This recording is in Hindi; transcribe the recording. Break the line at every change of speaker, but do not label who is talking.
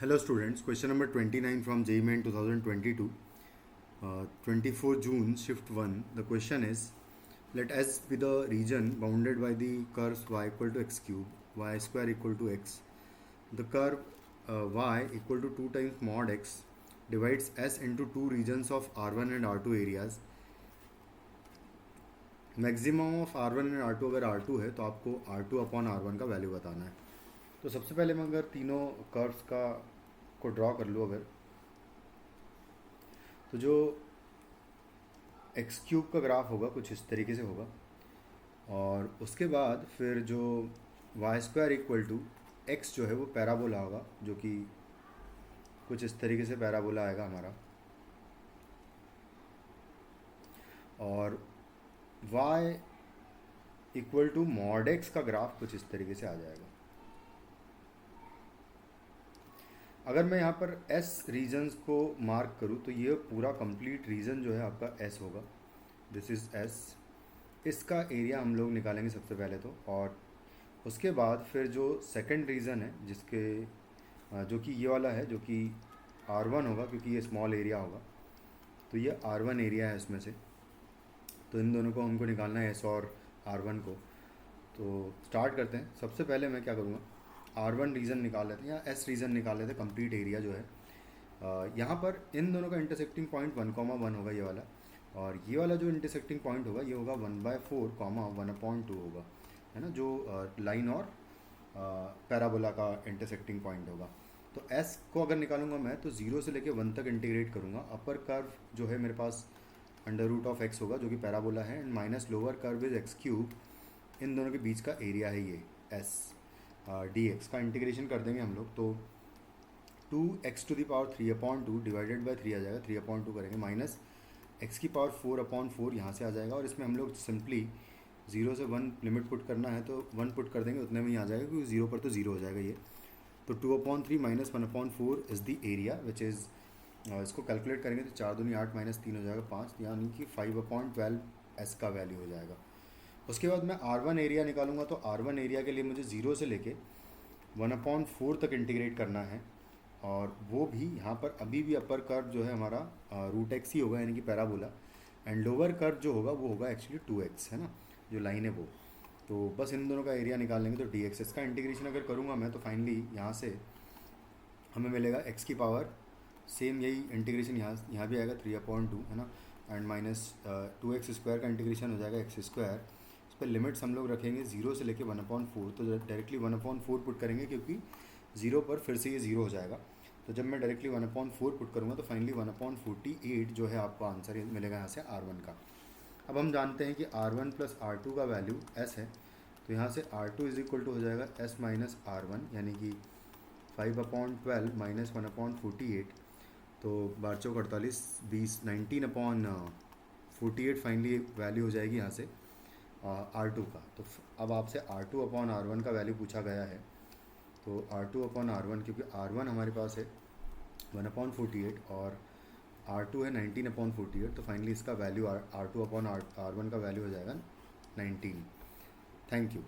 Hello students, question number 29 from JEE Main 2022, 24 June, shift 1. The question is, let S be the region bounded by the curves y equal to x cube, y square equal to x. The curve y equal to 2 times mod x divides S into two regions of R1 and R2 areas. Maximum of R1 and R2 अगर R2 है तो आपको R2 अपॉन R1 का वैल्यू बताना है. तो सबसे पहले मैं अगर तीनों कर्व्स को ड्रॉ कर लूँ अगर, तो जो एक्स क्यूब का ग्राफ होगा कुछ इस तरीके से होगा, और उसके बाद फिर जो y square equal to x जो है वो पैराबोला होगा, जो कि कुछ इस तरीके से पैराबोला आएगा हमारा, और y equal to mod x का ग्राफ कुछ इस तरीके से आ जाएगा. अगर मैं यहाँ पर S रीजन्स को मार्क करूँ तो ये पूरा कंप्लीट रीजन जो है आपका S होगा. This is S. इसका एरिया हम लोग निकालेंगे सबसे पहले तो, और उसके बाद फिर जो सेकंड रीजन है जिसके जो कि ये वाला है, जो कि R1 होगा क्योंकि ये स्मॉल एरिया होगा, तो ये R1 एरिया है इसमें से. तो इन दोनों को हमको निकालना है S और R1 को. तो स्टार्ट करते हैं. सबसे पहले मैं क्या करूँगा, R1 रीजन निकाल लेते हैं या S रीजन निकाल लेते हैं. कंप्लीट एरिया जो है यहाँ पर इन दोनों का इंटरसेक्टिंग पॉइंट 1,1 होगा ये वाला, और ये वाला जो इंटरसेक्टिंग पॉइंट होगा ये होगा 1/4 1/2 होगा, है ना, जो लाइन और पैराबोला का इंटरसेक्टिंग पॉइंट होगा. तो S को अगर निकालूंगा मैं तो 0 से लेके 1 तक इंटीग्रेट करूँगा. अपर कर्व जो है मेरे पास अंडर रूट ऑफ x होगा जो कि पैराबोला है, and minus lower curve is x cube. इन दोनों के बीच का एरिया है ये S. dx का इंटीग्रेशन कर देंगे हम लोग, तो 2x⁴ डिवाइडेड बाई 3 आ जाएगा. 3/2 करेंगे, माइनस x⁴ यहाँ से आ जाएगा, और इसमें हम लोग सिंपली 0 से 1 लिमिट पुट करना है तो 1 पुट कर देंगे, उतने में ही आ जाएगा क्योंकि 0 पर तो 0 हो जाएगा ये. तो 2/3 minus 1/4 is the area which is, इसको कैलकुलेट करेंगे तो 4 दूनी 8 माइनस 3 हो जाएगा 5, यानी कि 5/12 S का वैल्यू हो जाएगा. उसके बाद मैं R1 एरिया निकालूंगा, तो R1 एरिया के लिए मुझे 0 से लेके 1/4 तक इंटीग्रेट करना है, और वो भी यहाँ पर अभी भी अपर कर्व जो है हमारा रूट एक्स ही होगा, यानी कि पैराबोला, एंड लोअर कर्व जो होगा वो होगा एक्चुअली 2x, है ना, जो लाइन है वो. तो बस इन दोनों का एरिया निकाल लेंगे तो dx. इसका इंटीग्रेशन अगर करूँगा मैं तो फाइनली यहाँ से हमें मिलेगा x की पावर, सेम यही इंटीग्रेशन यहाँ भी आएगा 3/2, है ना, एंड माइनस 2x² का इंटीग्रेशन हो जाएगा x². इस पर लिमिट्स हम लोग रखेंगे 0 से लेके 1/4, तो डायरेक्टली 1/4 पुट करेंगे क्योंकि 0 पर फिर से ये 0 हो जाएगा. तो जब मैं डायरेक्टली 1/4 पुट करूँगा तो फाइनली 1/48 जो है आपको आंसर मिलेगा यहाँ से R1 का. अब हम जानते हैं कि R1 प्लस R2 का वैल्यू S है, तो यहाँ से R2 इज इक्वल टू हो जाएगा S माइनस R1, यानी कि 5/12 माइनस 1/48. तो 12×48 20, 19/48 फाइनली वैल्यू हो जाएगी यहाँ से R2 का. तो अब आपसे R2/R1 का वैल्यू पूछा गया है, तो R2/R1, क्योंकि R1 हमारे पास है 1/48 और R2 है 19/48, तो फाइनली इसका वैल्यू R2/R1 का वैल्यू हो जाएगा 19. Thank you.